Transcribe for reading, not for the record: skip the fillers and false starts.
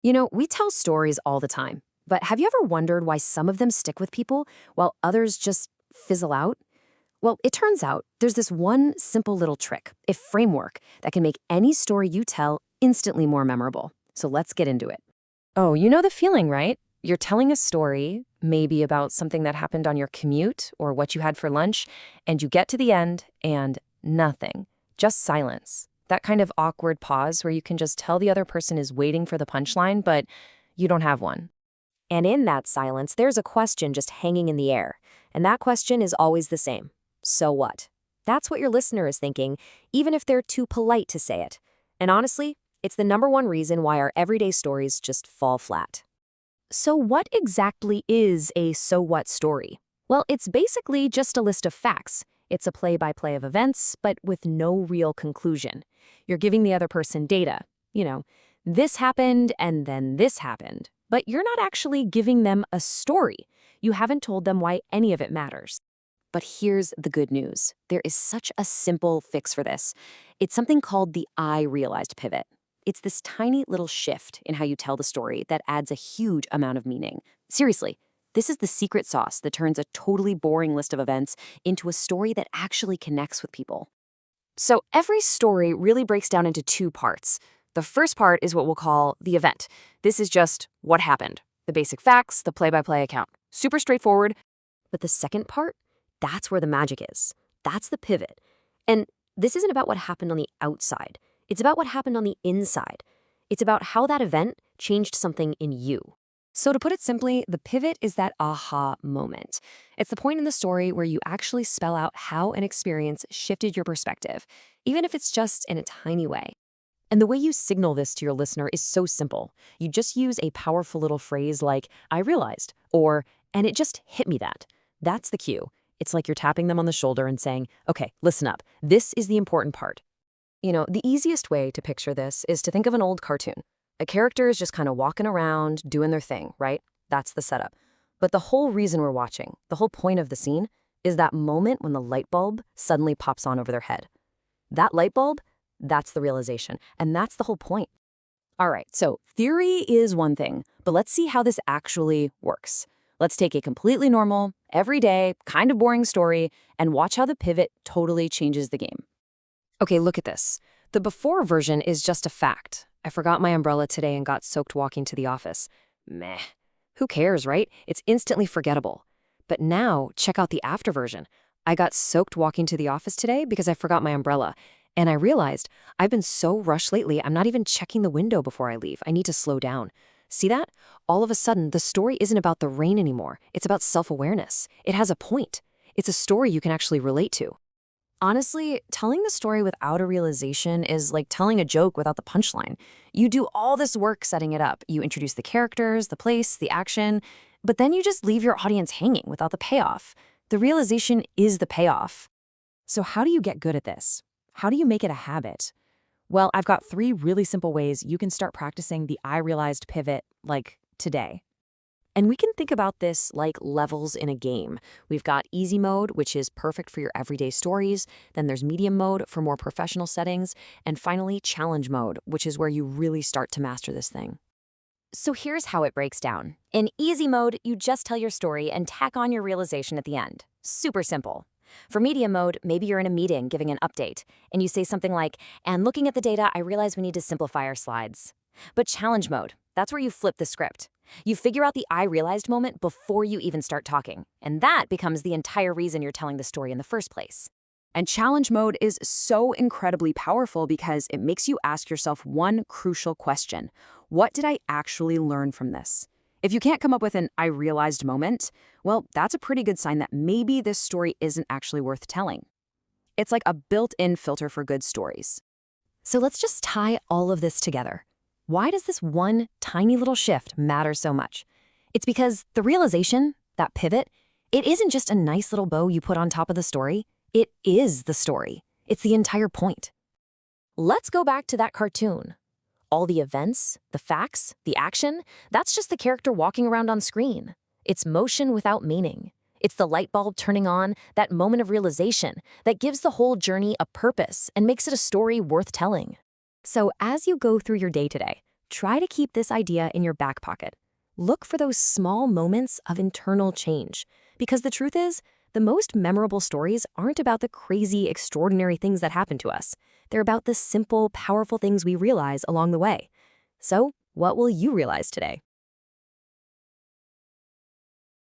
We tell stories all the time, but have you ever wondered why some of them stick with people while others just fizzle out? Well, it turns out there's this one simple little trick, a framework that can make any story you tell instantly more memorable. So let's get into it. Oh, you know the feeling, right? You're telling a story, maybe about something that happened on your commute or what you had for lunch, and you get to the end and nothing, just silence. That kind of awkward pause where you can just tell the other person is waiting for the punchline, but you don't have one. And in that silence, there's a question just hanging in the air. And that question is always the same. So what? That's what your listener is thinking, even if they're too polite to say it. And honestly, it's the number one reason why our everyday stories just fall flat. So what exactly is a so what story? Well, it's basically just a list of facts. It's a play-by-play of events, but with no real conclusion. You're giving the other person data. This happened and then this happened. But you're not actually giving them a story. You haven't told them why any of it matters. But here's the good news. There is such a simple fix for this. It's something called the I realized pivot. It's this tiny little shift in how you tell the story that adds a huge amount of meaning. Seriously, this is the secret sauce that turns a totally boring list of events into a story that actually connects with people. So every story really breaks down into two parts. The first part is what we'll call the event. This is just what happened, the basic facts, the play-by-play account. Super straightforward. But the second part, that's where the magic is. That's the pivot. And this isn't about what happened on the outside. It's about what happened on the inside. It's about how that event changed something in you. So to put it simply, the pivot is that aha moment. It's the point in the story where you actually spell out how an experience shifted your perspective, even if it's just in a tiny way. And the way you signal this to your listener is so simple. You just use a powerful little phrase like, I realized, or, and it just hit me that. That's the cue. It's like you're tapping them on the shoulder and saying, okay, listen up. This is the important part. The easiest way to picture this is to think of an old cartoon. A character is just kind of walking around, doing their thing, right? That's the setup. But the whole reason we're watching, the whole point of the scene, is that moment when the light bulb suddenly pops on over their head. That light bulb, that's the realization, and that's the whole point. All right, so theory is one thing, but let's see how this actually works. Let's take a completely normal, everyday, kind of boring story and watch how the pivot totally changes the game. Okay, look at this. The before version is just a fact. I forgot my umbrella today and got soaked walking to the office. Meh. Who cares, right? It's instantly forgettable. But now, check out the after version. I got soaked walking to the office today because I forgot my umbrella. And I realized I've been so rushed lately, I'm not even checking the window before I leave. I need to slow down. See that? All of a sudden, the story isn't about the rain anymore. It's about self-awareness. It has a point. It's a story you can actually relate to. Honestly, telling the story without a realization is like telling a joke without the punchline. You do all this work setting it up. You introduce the characters, the place, the action, but then you just leave your audience hanging without the payoff. The realization is the payoff. So how do you get good at this? How do you make it a habit? Well, I've got 3 really simple ways you can start practicing the I realized pivot, like today. And we can think about this like levels in a game. We've got easy mode, which is perfect for your everyday stories. Then there's medium mode for more professional settings. And finally, challenge mode, which is where you really start to master this thing. So here's how it breaks down. In easy mode, you just tell your story and tack on your realization at the end. Super simple. For medium mode, maybe you're in a meeting giving an update, and you say something like, and looking at the data, I realize we need to simplify our slides. But challenge mode, that's where you flip the script. You figure out the I realized moment before you even start talking, and that becomes the entire reason you're telling the story in the first place. And challenge mode is so incredibly powerful because it makes you ask yourself one crucial question. What did I actually learn from this? If you can't come up with an I realized moment, well, that's a pretty good sign that maybe this story isn't actually worth telling. It's like a built-in filter for good stories. So let's just tie all of this together. Why does this one tiny little shift matter so much? It's because the realization, that pivot, it isn't just a nice little bow you put on top of the story. It is the story. It's the entire point. Let's go back to that cartoon. All the events, the facts, the action, that's just the character walking around on screen. It's motion without meaning. It's the light bulb turning on, that moment of realization that gives the whole journey a purpose and makes it a story worth telling. So as you go through your day today, Try to keep this idea in your back pocket. Look for those small moments of internal change. Because the truth is, the most memorable stories aren't about the crazy, extraordinary things that happen to us. They're about the simple, powerful things we realize along the way. So, what will you realize today?